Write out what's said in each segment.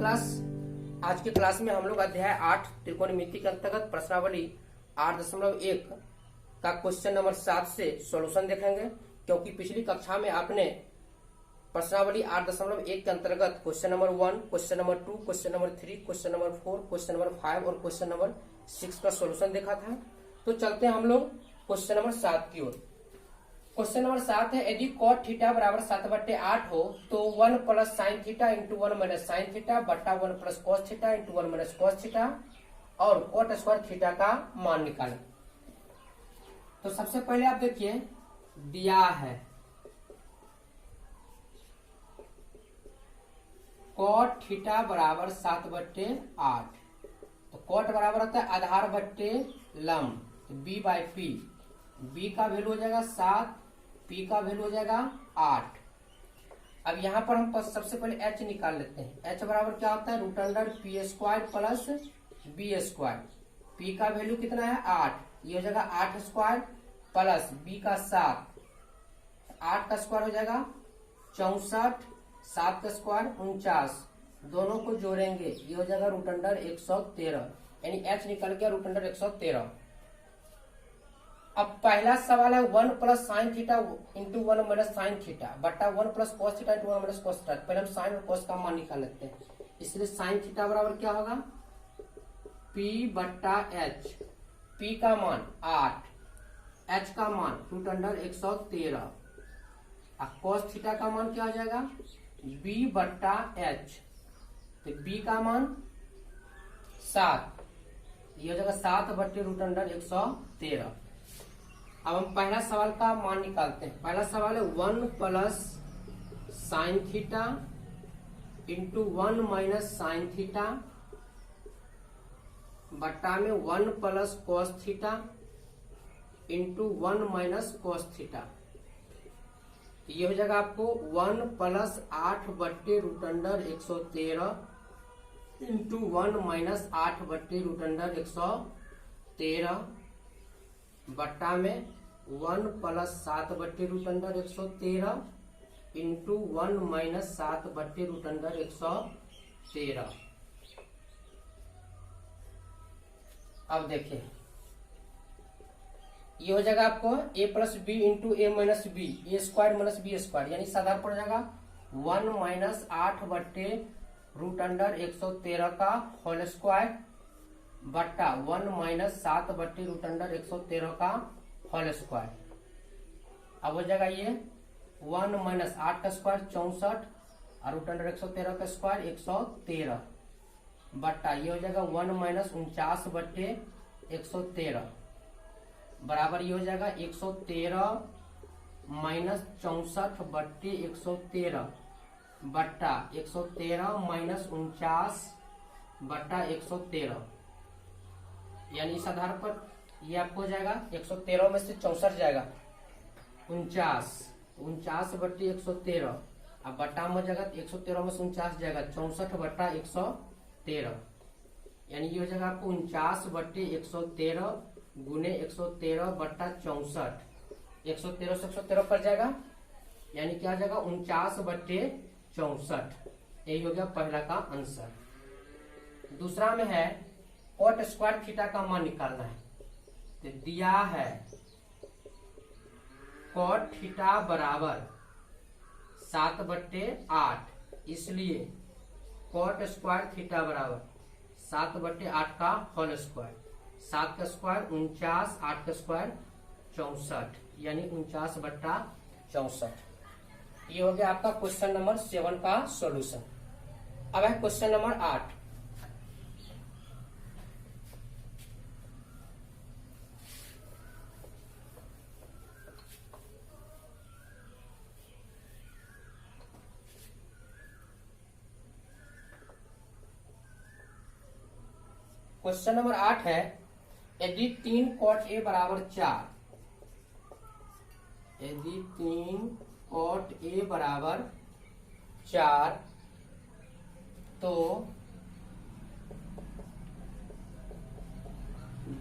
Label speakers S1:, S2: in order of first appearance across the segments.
S1: आज की क्लास में हम लोग अध्याय 8 त्रिकोणमिति के अंतर्गत प्रश्नावली 8.1 का क्वेश्चन नंबर 7 से सॉल्यूशन देखेंगे। क्योंकि पिछली कक्षा में आपने प्रश्नावली 8.1 के अंतर्गत question number 1, question number 2, question number 3, question number 4, question number 5 और क्वेश्चन नंबर 6 का सॉल्यूशन देखा था। तो चलते हैं हम लोग क्वेश्चन नंबर 7 की ओर। क्वेश्चन नंबर 7 है, यदि cot थीटा बराबर 7/8 हो तो 1 plus sine theta into 1 minus sine theta बट्टा 1 plus cos theta into 1 minus cos theta और cot स्क्वायर थीटा का मान निकालें। तो सबसे पहले आप देखिए, दिया है cot थीटा बराबर 7/8। तो cot बराबर होता है आधार बट्टे लंब b बाई पी। b का वैल्यू हो जाएगा 7, p का वैल्यू हो जाएगा 8। अब यहाँ पर हम सबसे पहले h निकाल लेते हैं। h बराबर क्या होता है, root under p square plus B square. p का वैल्यू कितना है 8, ये हो जाएगा 8 स्क्वायर प्लस b का 7, 8 का स्क्वायर हो जाएगा 64, 7 का स्क्वायर 49, दोनों को जोड़ेंगे ये हो जाएगा रूट अंडर 113, यानी h निकल गया रूट अंडर 113। अब पहला सवाल है 1 plus sine theta into 1 minus sine theta बट्टा 1 plus cos theta into 1 minus cos theta. पहले हम साइन और कॉस का मान निकाल लेते हैं। इसलिए साइन थीटा बराबर क्या होगा, p बट्टा h। p का मान 8, h का मान रूट अंडर 113। अब कॉस थीटा का मान क्या हो जाएगा, b बट्टा h। तो b का मान 7, ये हो जाएगा 7 बट्टे रूट अंडर 113। अब हम पहला सवाल का मान निकालते हैं। पहला सवाल है 1 plus sine theta into 1 minus sine theta बट्टा में 1 plus cos theta into 1 minus cos theta. ये हो जाएगा आपको 1 प्लस 8 बट्टे रूट अंडर 113 इंटू 1 माइनस 8 बट्टे रूट अंडर 113 बट्टा में 1 प्लस 7 बट्टे रूट अंडर 113 इंटू 1 माइनस 7 बट्टे रूट अंडर 113। अब देखिए, ये हो जाएगा आपको a plus b into a minus b, a square minus b square, यानी साधारण पड़ जाएगा 1 माइनस 8 बट्टे रूट अंडर 113 का होल स्क्वायर बट्टा 1 माइनस 7 बट्टे रूट अंडर 113 का होल स्क्वायर। अब हो जाएगा ये 1 माइनस 8 का स्क्वायर 64 और रूट अंडर 113 का स्क्वायर 113 बट्टा ये हो जाएगा 1 माइनस 49 बट्टे 113 बराबर ये हो जाएगा 113 माइनस 64 बट्टे 113 बट्टा 113 माइनस 49 बट्टा 113, यानी इस आधार पर ये आपको हो जाएगा 113 में से 64 जाएगा 49 बट्टे 113। अब बट्टा में हो जाएगा 113 में से 49 जाएगा 64 बट्टा 113, यानी ये हो जाएगा आपको 49 बट्टे 113 गुने 113 बट्टा 64। 113 से 113 पर जाएगा, यानी क्या हो जाएगा 49 बट्टे 64। यही हो गया पहला का आंसर। दूसरा में है cot स्क्वायर थीटा का मान निकालना है। तो दिया है cot थीटा बराबर 7/8, इसलिए cot स्क्वायर थीटा बराबर 7/8 का होल स्क्वायर। 7 का स्क्वायर 49, 8 का स्क्वायर 64, यानी 49 बट्टा 64। ये हो गया आपका क्वेश्चन नंबर 7 का सॉल्यूशन। अब है क्वेश्चन नंबर 8। क्वेश्चन नंबर 8 है, यदि 3 cot a बराबर 4, यदि 3 cot a बराबर 4 तो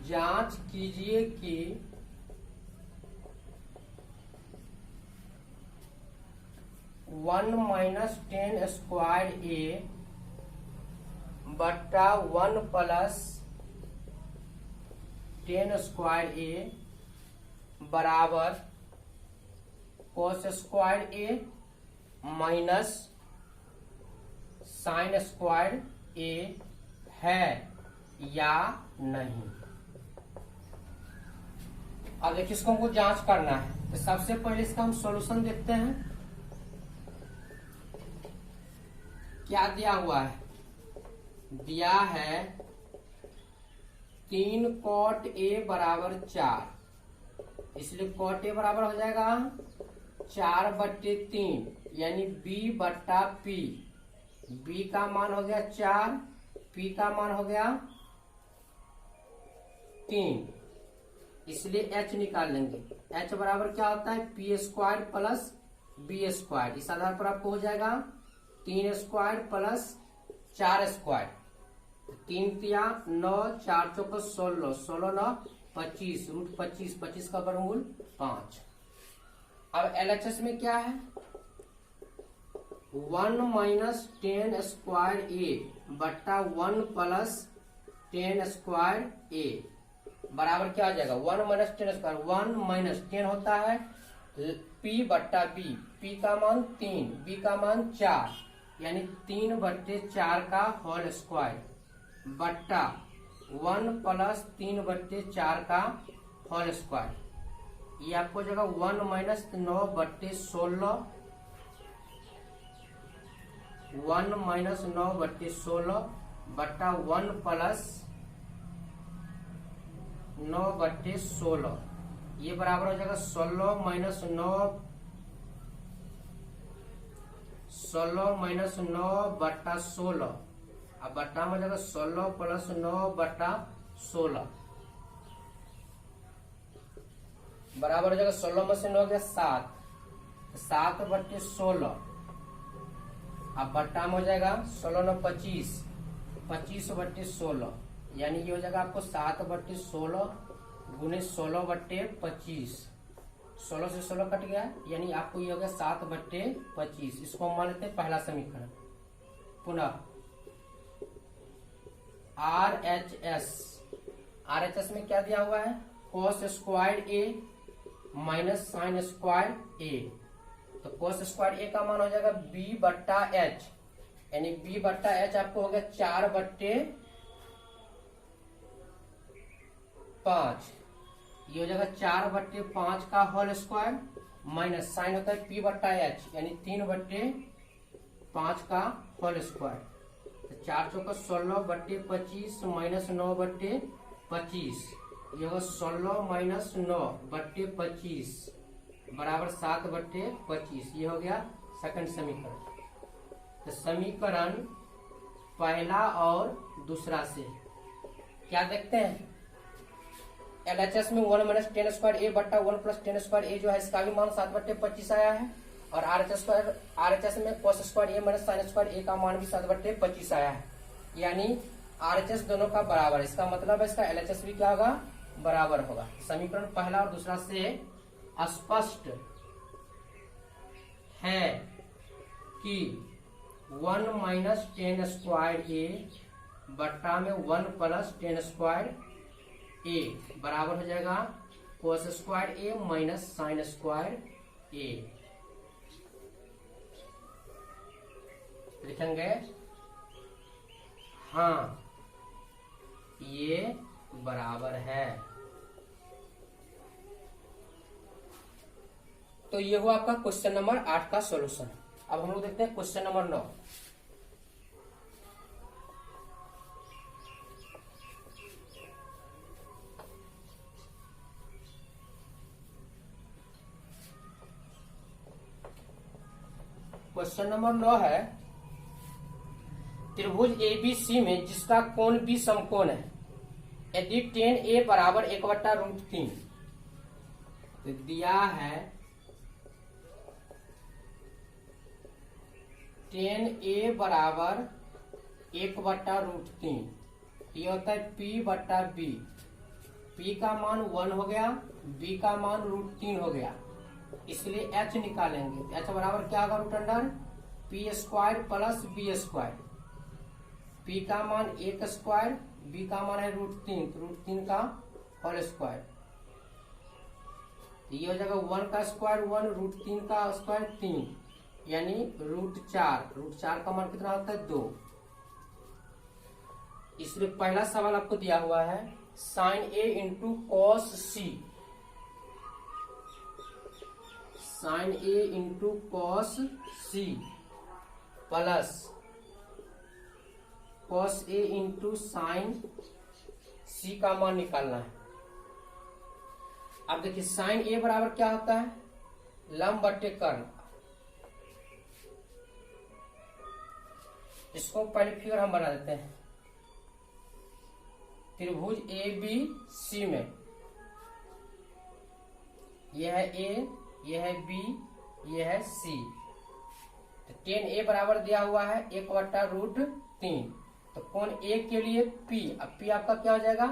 S1: जांच कीजिए कि 1 माइनस 10 स्क्वायर a बट्टा 1 प्लस 10 स्क्वायर ए बराबर कोस स्क्वायर ए माइनस साइन स्क्वायर ए है या नहीं। अब देखिए इसको हमको जांच करना है, तो सबसे पहले इसका हम सॉल्यूशन देखते हैं। क्या दिया हुआ है? दिया है 3 कॉट ए बराबर 4, इसलिए कॉट ए बराबर हो जाएगा 4/3 यानी b बट्टा p। b का मान हो गया 4, p का मान हो गया 3, इसलिए h निकाल लेंगे। h बराबर क्या होता है? p square plus b square. इस आधार पर आपको हो जाएगा 3 स्क्वायर प्लस 4 स्क्वायर। 3 तिया 9, 4 चौको 16, 16 9 25, रूट 25, 25 का वर्गमूल 5। अब LHS में क्या है? 1 माइनस 10 स्क्वायर ए बट्टा 1 प्लस 10 स्क्वायर ए बराबर क्या आ जाएगा? 1 माइनस 10 स्क्वायर, 1 माइनस 10 होता है p बट्टा b। p का मान 3, b का मान 4 यानी 3/4 का होल स्क्वायर बट्टा 1 प्लस 3/4 का होल स्क्वायर। ये आपको जगह 1 माइनस 9/16, 1 माइनस 9/16 बट्टा 1 प्लस 9/16, ये बराबर हो जाएगा 16 माइनस 9, 16 माइनस 9/16। अब बट्टा में हो जाएगा 16 प्लस 9/16 बराबर हो जाएगा 16 में से 9 गया 7, 7/16। अब बट्टा में हो जाएगा 16 9 25, 25/16 यानी ये हो जाएगा आपको 7/16 गुने 16/25। 16 से 16 कट गया यानी आपको ये हो गया 7/25। इसको हम मान लेते हैं पहला समीकरण। पुनः RHS में क्या दिया हुआ है? cos स्क्वायर ए माइनस साइन स्क्वायर ए। तो cos स्क्वायर ए का मान हो जाएगा b बट्टा h, यानी b बट्टा h आपको हो गया 4/5। ये हो जाएगा 4/5 का होल स्क्वायर माइनस साइन होता है p बट्टा h यानी 3/5 का होल स्क्वायर। 4 चौका 16/25 माइनस 9/25, ये होगा 16 माइनस 9/25 बराबर 7/25। ये हो गया सेकंड समीकरण। तो समीकरण पहला और दूसरा से क्या देखते हैं? LHS में 1 माइनस 10 स्क्वायर ए बट्टा 1 प्लस 10 स्क्वायर ए जो है इसका भी मान 7/25 आया है। और RHS में cos स्क्वायर ए माइनस साइन स्क्वायर ए का मान भी 7/25 आया है। यानी RHS दोनों का बराबर, इसका मतलब है इसका LHS भी क्या होगा? बराबर होगा। समीकरण पहला और दूसरा से स्पष्ट है कि 1 माइनस 10 स्क्वायर ए बट्टा में 1 प्लस 10 स्क्वायर ए बराबर हो जाएगा cos स्क्वायर ए माइनस साइन स्क्वायर ए। लिखेंगे हाँ ये बराबर है। तो ये हुआ आपका क्वेश्चन नंबर 8 का सॉल्यूशन। अब हम लोग देखते हैं क्वेश्चन नंबर 9। क्वेश्चन नंबर 9 है, त्रिभुज ABC में जिसका कोण B समकोण है, यदि tan A बराबर 1/√3, तो दिया है tan A बराबर 1/√3, ये होता है P बट्टा B। P का मान 1 हो गया, B का मान √3 हो गया, इसलिए H निकालेंगे। H बराबर क्या होगा? √P² plus B²। पी का मान 1 स्क्वायर, बी का मान है √3, तो √3 का होल स्क्वायर। ये हो जाएगा 1 का स्क्वायर 1, √3 का स्क्वायर 3, यानी √4। √4 का मान कितना होता है 2। इसलिए पहला सवाल आपको दिया हुआ है sine A into cos C, sine A into cos C plus cos A into sine C का मान निकालना है। अब देखिए साइन ए बराबर क्या होता है, लंब बटे कर्ण। इसको पहले फिगर हम बना देते हैं। त्रिभुज ए बी सी में यह है ए, यह है बी, यह है सी। तो tan ए बराबर दिया हुआ है 1/√3। तो कोण ए के लिए P, अब P आपका क्या हो जाएगा,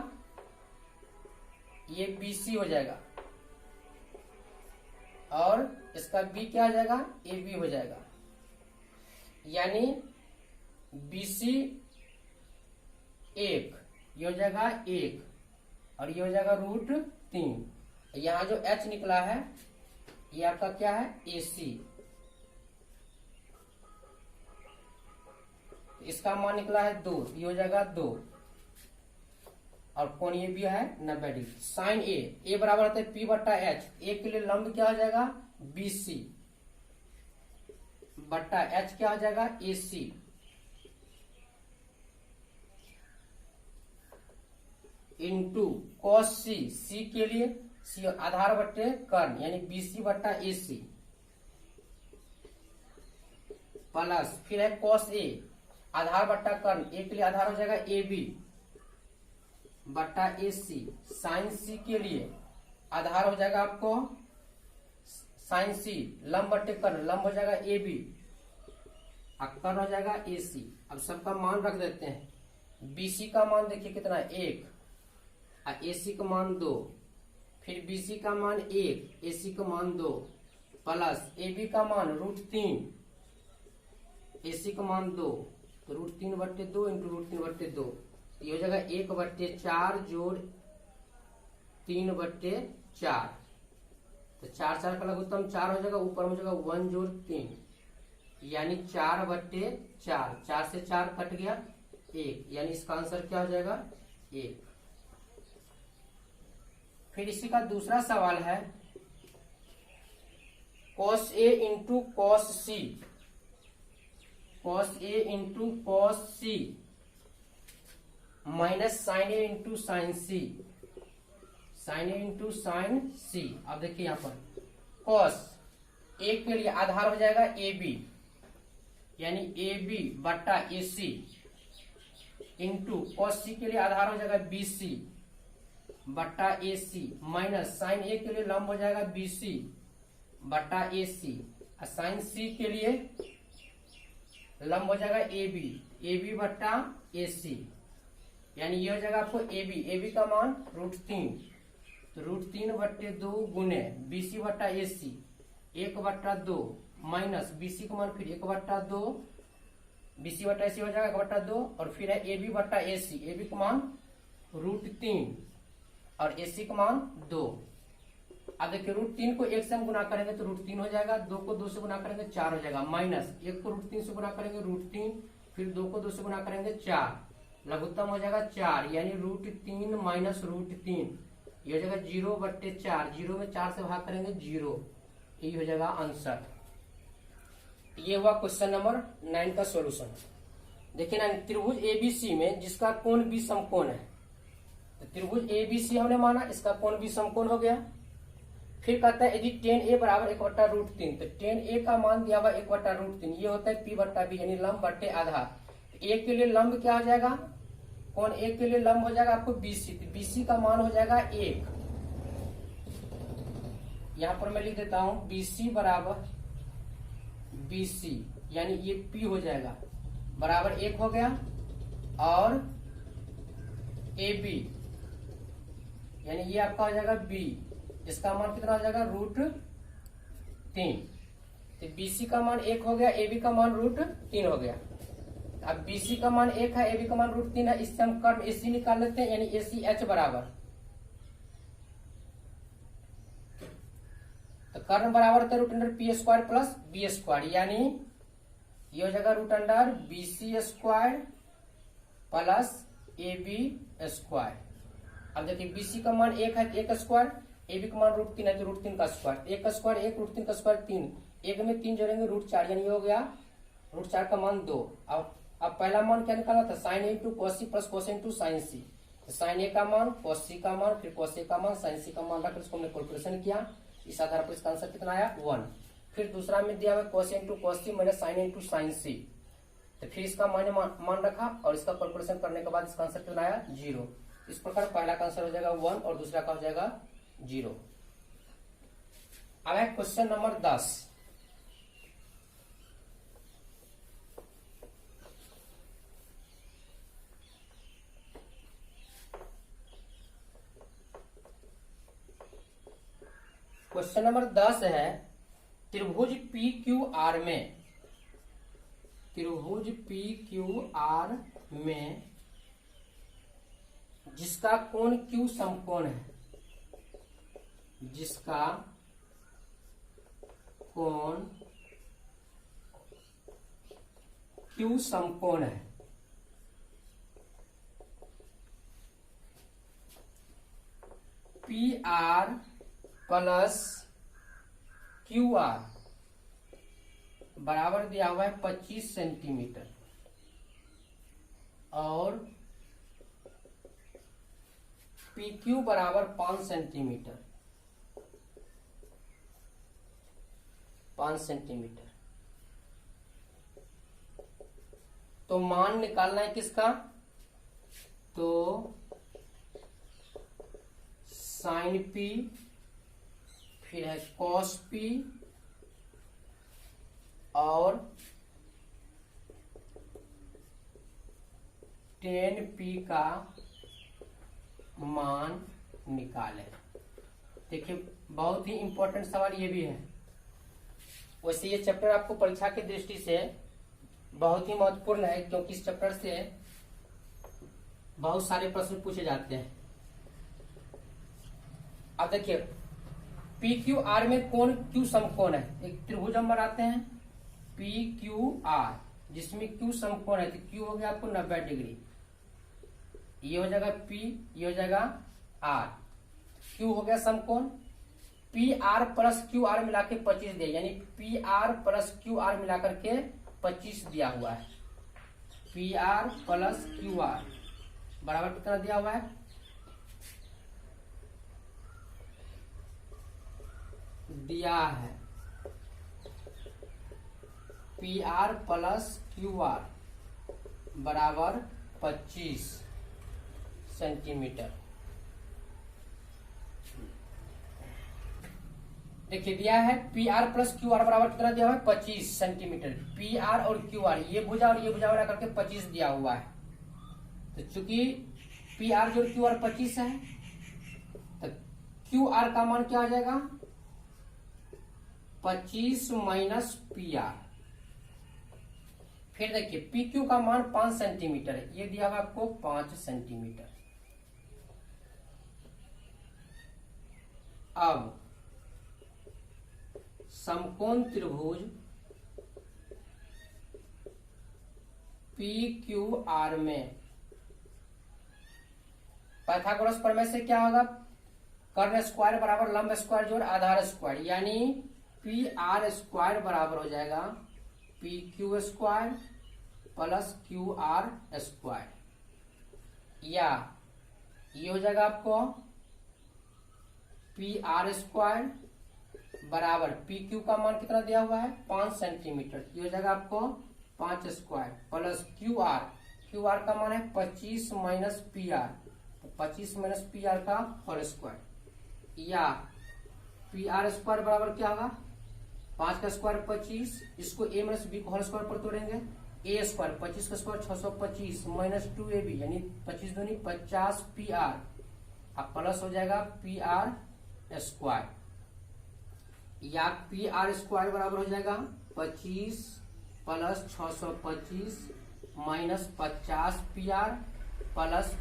S1: ये BC हो जाएगा, और इसका B क्या हो जाएगा, AB हो जाएगा। यानी BC 1, ये हो जाएगा 1, और ये हो जाएगा √3। यहाँ जो H निकला है ये आपका क्या है, AC। इसका मान निकला है 2, ये हो जाएगा 2, और कोण ये भी है 90 डिग्री। साइन ए बराबर होता है P/H। ए के लिए लंब क्या हो जाएगा, BC बट्टा H क्या हो जाएगा, AC। इंटू कॉस सी, सी के लिए सी आधार बट्टे कर्ण, यानी BC बट्टा AC प्लस फिर है कॉस ए, आधार बट्टा कर्ण, ए के लिए आधार हो जाएगा AB बट्टा AC। साइन सी के लिए आधार हो जाएगा आपको साइन सी, लंब बट्टे कर्ण, लंब हो जाएगा AB और कर्ण हो जाएगा AC। अब सबका मान रख देते हैं। BC का मान देखिए कितना है 1, और AC का मान 2, फिर BC का मान 1, AC का मान 2, प्लस AB का मान √3, AC का मान 2, तो √3/2 इंटू √3/2, ये हो जाएगा 1/4 जोड़ 3/4। तो 4 का लघुत्तम 4 हो जाएगा, ऊपर में हो जाएगा 1 जोड़ 3, यानी 4/4। 4 से 4 कट गया 1, यानी इसका आंसर क्या हो जाएगा 1। फिर इसी का दूसरा सवाल है cos A into cos C, cos A into cos C minus sine A into sine C, sine A into sine C। अब देखिए यहाँ पर cos A के लिए आधार हो जाएगा AB, यानी AB बट्टा AC, इंटू cos C के लिए आधार हो जाएगा BC बट्टा AC, माइनस साइन A के लिए लंब हो जाएगा BC बट्टा AC, और साइन C के लिए लंब हो जाएगा AB बट्टा AC, यानी ये हो जाएगा आपको AB का मान √3, तो √3/2 गुने BC बट्टा AC 1/2 माइनस BC का मान फिर 1/2, BC बट्टा AC हो जाएगा 1/2, और फिर है AB बट्टा AC, AB का मान √3 और AC का मान 2। अब देखिए √3 को 1 से हम गुना करेंगे तो √3 हो जाएगा, 2 को 2 से गुना करेंगे 4 हो जाएगा, माइनस 1 को √3 से गुना करेंगे √3, फिर 2 को 2 से गुना करेंगे 4, लघुत्तम हो जाएगा 4, यानी √3 माइनस √3, ये हो जाएगा 0/4। 0 में 4 से भाग करेंगे 0, ये हो जाएगा आंसर। ये हुआ क्वेश्चन नंबर 9 का सॉल्यूशन। देखिए ना, त्रिभुज ABC में जिसका कोण भी समकोण है, तो त्रिभुज ABC हमने माना, इसका कोण भी समकोण हो गया। फिर कहता है यदि tan A बराबर 1/√3, तो tan A का मान दिया हुआ 1/√3, ये होता है P/B, यानी लंब बट्टे आधार। A के लिए लंब क्या हो जाएगा, कोण A के लिए लंब हो जाएगा आपको BC, तो BC का मान हो जाएगा 1। यहाँ पर मैं लिख देता हूं BC बराबर BC, यानी ये P हो जाएगा बराबर 1 हो गया, और AB यानी ये आपका हो जाएगा B, इसका मान कितना हो जाएगा √3, तो BC का मान 1 हो गया, AB का मान √3 हो गया। अब BC का मान 1 है, AB का मान √3 है, इससे हम कर्व AC निकाल लेते हैं, यानी ACH बराबर, तो कर्व बराबर होता है √p² प्लस b², यानी ये हो जाएगा √BC² प्लस AB²। अब देखिए BC का मान 1 है तो 1 स्क्वायर, AB का मान √3 है तो √3 का स्क्वायर, 1 का स्क्वायर 1, √3 का स्क्वायर 3, 1 में 3 जोड़ेंगे √4, यानी ये हो गया √4 का मान 2। अब पहला मान क्या निकालना था, sine A into cos C plus cos A into sine C, तो साइन A का मान, cos C का मान, फिर cos A का मान, साइन C का मान रखकर इसको हमने कैलकुलेशन किया, इस आधार पर इसका आंसर कितना आया 1। फिर दूसरा में दिया हुआ cos A into cos C minus sine A into sine C, तो फिर इसका मान रखा और इसका कैलकुलेशन करने के बाद इसका आंसर कितना आया 0। इस प्रकार पहला का आंसर हो जाएगा 1 और दूसरा का हो जाएगा 0। अब है क्वेश्चन नंबर 10। क्वेश्चन नंबर 10 है, त्रिभुज PQR में, त्रिभुज PQR में जिसका कोण Q समकोण है, जिसका कोण Q समकोण है, PR प्लस QR बराबर दिया हुआ है 25 सेंटीमीटर और PQ बराबर 5 सेंटीमीटर, 5 सेंटीमीटर। तो मान निकालना है किसका, तो साइन P, फिर है cos P और tan P का मान निकालें। देखिए बहुत ही इंपॉर्टेंट सवाल ये भी है। वैसे ये चैप्टर आपको परीक्षा की दृष्टि से बहुत ही महत्वपूर्ण है, क्योंकि इस चैप्टर से बहुत सारे प्रश्न पूछे जाते हैं। अब देखिए PQR में कोण Q समकोण है, एक त्रिभुज हम बनाते हैं PQR जिसमें Q समकोण है, तो Q हो गया आपको 90 डिग्री, ये हो जाएगा P, ये हो जाएगा R, Q हो गया समकोण, PR प्लस QR मिला के 25 दिया, यानी PR प्लस QR मिला करके 25 दिया हुआ है। PR प्लस QR बराबर कितना दिया हुआ है, दिया है PR प्लस QR बराबर 25 सेंटीमीटर। देखिए दिया है PR प्लस QR बराबर कितना दिया हुआ है 25 सेंटीमीटर। PR और QR ये भुजा और ये भुजा मिला करके 25 दिया हुआ है, तो चूंकि PR जो QR 25 है तो QR का मान क्या आ जाएगा 25 माइनस PR। फिर देखिए PQ का मान 5 सेंटीमीटर है, ये दिया हुआ आपको 5 सेंटीमीटर। अब समकोण त्रिभुज PQR में पाइथागोरस प्रमेय से क्या होगा, कर्ण स्क्वायर बराबर लंब स्क्वायर जोड़ आधार स्क्वायर, यानी PR स्क्वायर बराबर हो जाएगा PQ square plus QR square, या ये हो जाएगा आपको PR स्क्वायर बराबर PQ का मान कितना दिया हुआ है 5 सेंटीमीटर, ये हो जाएगा आपको 5 स्क्वायर प्लस QR का मान है 25 माइनस PR, तो 25 माइनस PR का होल स्क्वायर, या PR स्क्वायर बराबर क्या होगा 5 का स्क्वायर 25, इसको A माइनस B को होल स्क्वायर पर तोड़ेंगे, A स्क्वायर 25 का स्क्वायर 625 माइनस 2AB यानी 25 दूनी 50 PR, अब प्लस हो जाएगा PR स्क्वायर, या PR स्क्वायर बराबर हो जाएगा 25 plus 625 minus 50 p r plus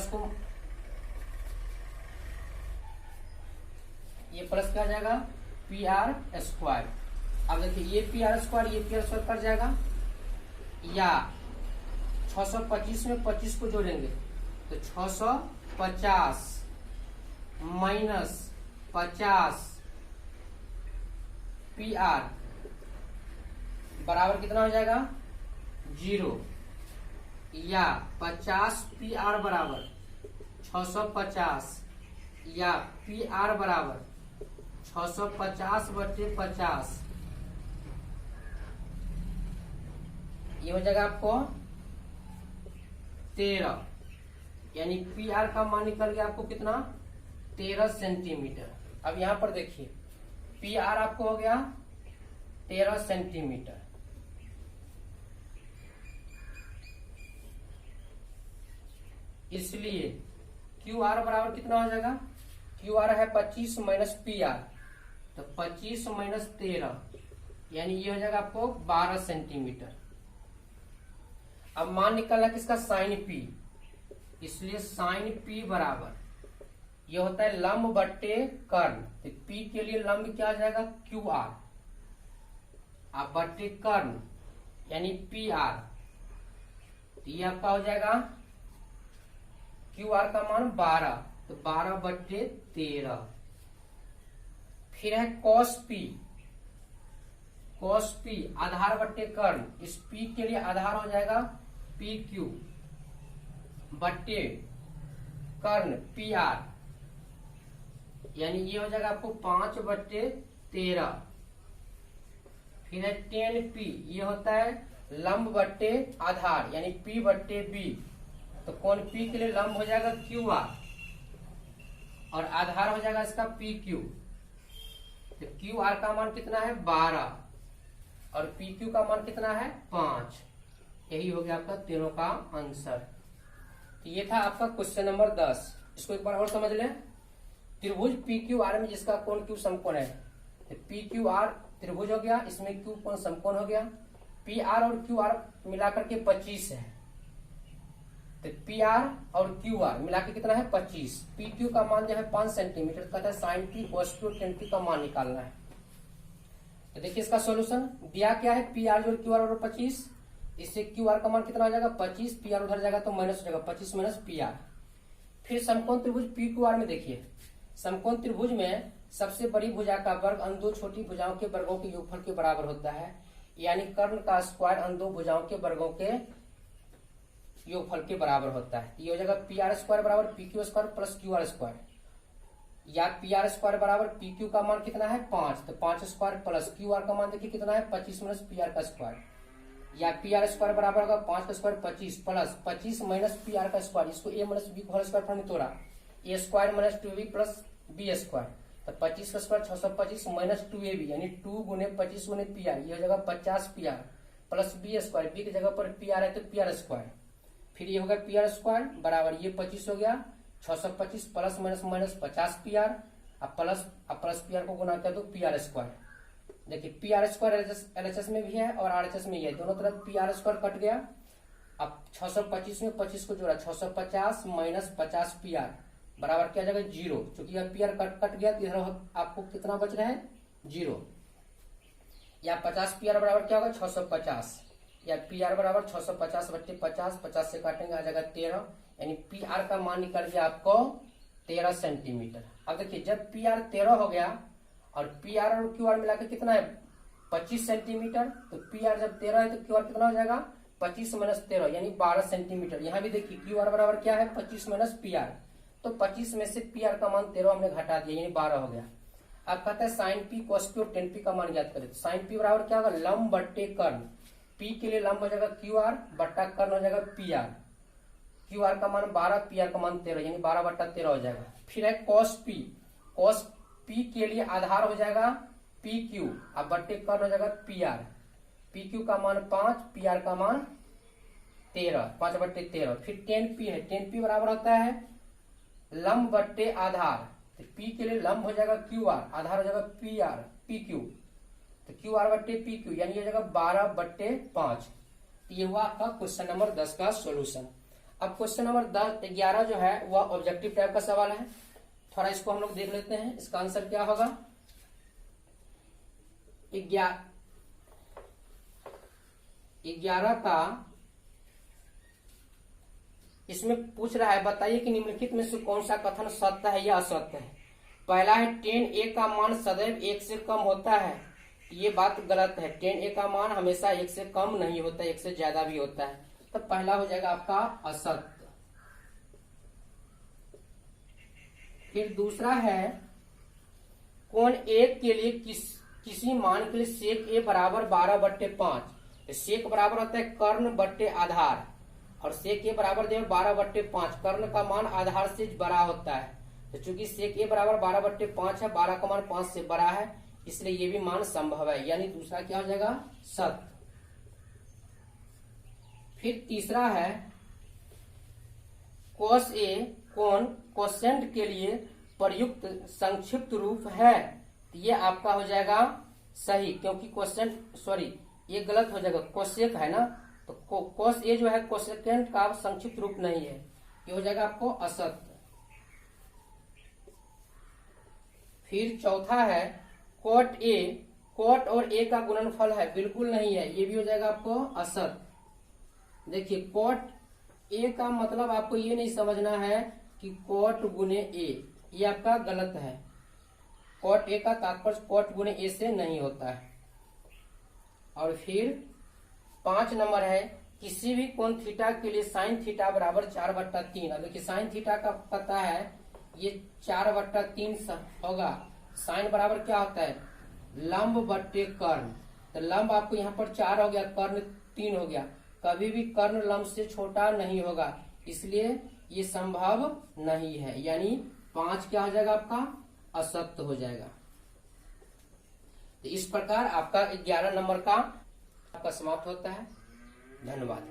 S1: को ये प्लस क्या जाएगा पी आर स्क्वायर। अब देखिए ये पी आर स्क्वायर ये पी आर स्क्वायर कट जाएगा, या 625 में 25 को जोड़ेंगे तो 650 माइनस 50 पी आर बराबर कितना हो जाएगा 0, या 50 पी आर बराबर 650 या पी आर बराबर 650/50 ये हो जाएगा आपको 13, यानी पी आर का मान निकल गया आपको कितना 13 सेंटीमीटर। अब यहां पर देखिए पी आर आपको हो गया 13 सेंटीमीटर। इसलिए क्यू आर बराबर कितना हो जाएगा, क्यू आर है 25 माइनस पी आर, तो 25 माइनस 13 यानी ये हो जाएगा आपको 12 सेंटीमीटर। अब मान निकलना किसका साइन पी, इसलिए साइन पी बराबर ये होता है लंब बट्टे कर्ण, तो पी के लिए लंब क्या आ जाएगा क्यू आर, अब बट्टे कर्ण यानी पी आर, तो ये आपका हो जाएगा क्यू आर का मान 12, तो 12/13। फिर है कॉस पी आधार बट्टे कर्ण, इस पी के लिए आधार हो जाएगा पी क्यू बट्टे कर्ण पी आर, यानी ये हो जाएगा आपको 5/13। फिर है टेन पी, ये होता है लंब बट्टे आधार यानी P/B, तो कौन P के लिए लंब हो जाएगा क्यू आर और आधार हो जाएगा इसका पी क्यू, तो क्यू आर का मान कितना है 12 और पी क्यू का मान कितना है 5। यही हो गया आपका तीनों का आंसर। तो ये था आपका क्वेश्चन नंबर 10। इसको एक बार और समझ लें। त्रिभुज पी क्यू आर में जिसका कोण क्यू समकोण है, तो पी क्यू आर त्रिभुज हो गया, इसमें क्यू कोण समकोण हो गया। पी आर और क्यू आर मिलाकर के 25 है, तो पी आर और क्यू आर मिलाकर कितना है 25। पी क्यू का मान जो है 5 सेंटीमीटर, कहता है sign P cos Q ten P का मान निकालना है। तो देखिए इसका सॉल्यूशन दिया क्या है, पी आर जो क्यू आर और 25, इससे क्यू आर का मान कितना हो जाएगा 25, पी आर उधर जाएगा तो माइनस हो जाएगा 25 माइनस पी आर। फिर समकोण त्रिभुज पी क्यू आर में देखिए, समकोण त्रिभुज में सबसे बड़ी भुजा का वर्ग अन्य दो छोटी भुजाओं के वर्गों के योगफल के बराबर होता है, यानी कर्ण का स्क्वायर अन्य दो भुजाओं के वर्गों के योगफल के बराबर होता है। ये हो जाएगा पी आर स्क्वायर बराबर P Q square plus Q R square, या पी आर स्क्वायर बराबर पी क्यू का मान कितना है 5, तो 5 स्क्वायर प्लस क्यू आर का मान देखिए कितना है 25 माइनस पी आर का स्क्वायर, या पी आर स्क्वायर बराबर होगा 5 का square 25 plus 25 minus P R का स्क्वायर, इसको A minus B whole square form में तोड़ा, A square minus 2b plus B square, तो 25 का स्क्वायर 625 माइनस 2ab यानी 2 गुने 25 गुने पी आर, ये हो जाएगा 50 p r plus B square, b की जगह पर पी आर है तो पी आर स्क्वायर, फिर ये होगा पी आर स्क्वायर बराबर ये 25 हो गया 625 plus minus minus 50 p are, अब प्लस पी आर को गुना कर दो पी आर स्क्वायर। देखिए पी आर स्क्वायर एलएचएस में भी है और आरएचएस में ही है, दोनों तरफ पी आर स्क्वायर कट गया। अब 625 में 25 को जोड़ा 650 माइनस 50 पी आर बराबर क्या जाएगा 0, क्योंकि अब पी आर कट गया तो इधर आपको कितना बच रहा है 0, या 50 पी आर बराबर क्या होगा 650, या पी आर बराबर 650/50, 50 से काटेंगे आ जाएगा 13, यानी पी आर का मान निकल गया आपको 13 सेंटीमीटर। अब देखिए जब पी आर 13 हो गया और पी आर और क्यू आर मिलाकर कितना है 25 सेंटीमीटर, तो पी आर जब 13 है तो क्यू आर कितना हो जाएगा 25 माइनस 13 यानी 12 सेंटीमीटर। यहाँ भी देखिए क्यू आर बराबर क्या है 25 माइनस पी आर, तो 25 में से पी आर का मान 13 हमने घटा दिया यानी 12 हो गया। अब कहता है sign P cos Q ten P का मान ज्ञात करें, तो साइन पी बराबर क्या होगा लंब बट्टे कर्ण, पी के लिए लंब हो जाएगा क्यू आर बट्टा कर्ण हो जाएगा पी आर, क्यू आर का मान 12 पी आर का मान 13 यानी 12/13 हो जाएगा। फिर है कॉस पी के लिए आधार हो जाएगा पी क्यू, अब बट्टे कर्ण हो जाएगा पी आर, पी क्यू का मान 5 पी आर का मान 13, 5/13। फिर टेन पी है, टेन पी बराबर होता है लंब बट्टे आधार, तो पी के लिए लंब हो जाएगा क्यू आर, आधार हो जाएगा पी क्यू, तो क्यू आर बट्टे पी क्यू यानी हो जाएगा 12/5, ये हुआ आपका क्वेश्चन नंबर 10 का सॉल्यूशन। अब क्वेश्चन नंबर 11 जो है वह ऑब्जेक्टिव टाइप का सवाल है। थोड़ा इसको हम लोग देख लेते हैं, इसका आंसर क्या होगा। 11 का इसमें पूछ रहा है, बताइए कि निम्नलिखित में से कौन सा कथन सत्य है या असत्य है। पहला है 10a का मान सदैव 1 से कम होता है। ये बात गलत है, 10a का मान हमेशा 1 से कम नहीं होता, 1 से ज्यादा भी होता है। तो पहला हो जाएगा आपका असत्य। फिर दूसरा है कोण 1 के लिए किसी मान के लिए सेक a बराबर 12/5। सेक बराबर होता है कर्ण बट्टे आधार, और सेक ए बराबर 12/5। कर्ण का मान आधार से बड़ा होता है, तो चूंकि सेक ए बराबर 12/5 है, 12 का मान 5 से बड़ा है, इसलिए ये भी मान संभव है, यानी दूसरा क्या हो जाएगा सत्य। फिर तीसरा है cos a कोण कोसेंट के लिए प्रयुक्त संक्षिप्त रूप है। तो ये आपका हो जाएगा सही, क्योंकि कोसेंट ये गलत हो जाएगा, कोसेक है ना, तो कोस ए जो है कोसेकेंट का संक्षिप्त रूप नहीं है, ये हो जाएगा आपको असत्य। फिर चौथा है कोट ए, कोट और ए का गुणनफल है, बिल्कुल नहीं है, ये भी हो जाएगा आपको असत्य। देखिए कोट ए का मतलब आपको ये नहीं समझना है कि कोट गुने ए, ये आपका गलत है। कोट ए का तात्पर्य कोट गुने ए से नहीं होता है। और फिर 5 नंबर है किसी भी कोण थीटा के लिए साइन थीटा बराबर 4/3। अब देखिए साइन थीटा का पता है ये 4/3 होगा। साइन बराबर क्या होता है लंब बट्टे कर्ण, तो लंब आपको यहाँ पर 4 हो गया, कर्ण 3 हो गया। कभी भी कर्ण लंब से छोटा नहीं होगा, इसलिए ये संभव नहीं है, यानी 5 क्या हो जाएगा आपका असत्य हो जाएगा। तो इस प्रकार आपका 11 नंबर का आपका समाप्त होता है। धन्यवाद।